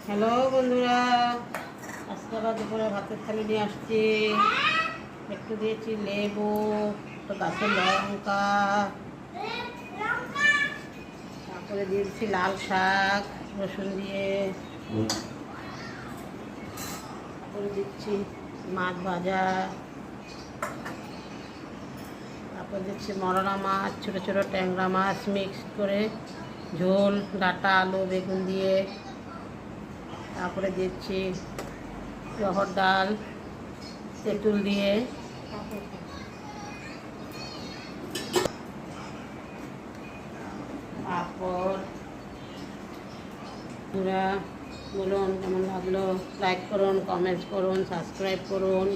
Hello বন্ধুরা, আজকে আবার দুপুরে ভাতের থালি নিয়ে আসছি। একটু দিয়েছি লেবু, একটু গাছের লঙ্কা, তারপরে দিয়েছি লাল শাক রসুন দিয়ে, তারপরে দিচ্ছি মাছ ভাজা, তারপরে দিচ্ছি মরলা মাছ, ছোটো ছোটো ট্যাংরা মাছ মিক্স করে ঝোল, ডাঁটা আলু বেগুন দিয়ে, তারপরে দিচ্ছি রহর ডাল তেঁতুল দিয়ে, পাঁপড়। বন্ধুরা বলুন কেমন লাগলো, লাইক করুন, কমেন্টস করুন, সাবস্ক্রাইব করুন।